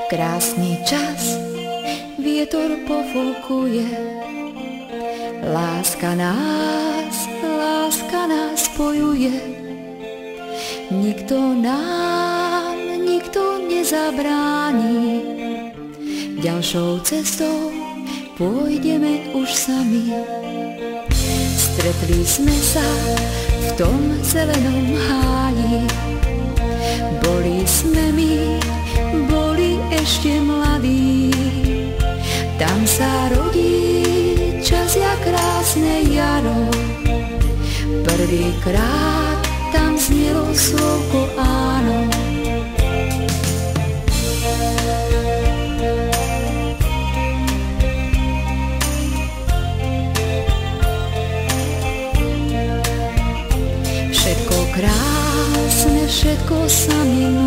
Krásny čas, vietor pofúkuje, láska nás spojuje. Nikto nezabráni, ďalšou cestou pôjdeme už sami. Stretli sme sa v tom zelenom háji, boli sme my, boli ešte mladí. Tam sa rodí čas jak krásne jaro, prvýkrát tam znelo slovko áno. Všetko krásne, všetko sa minú,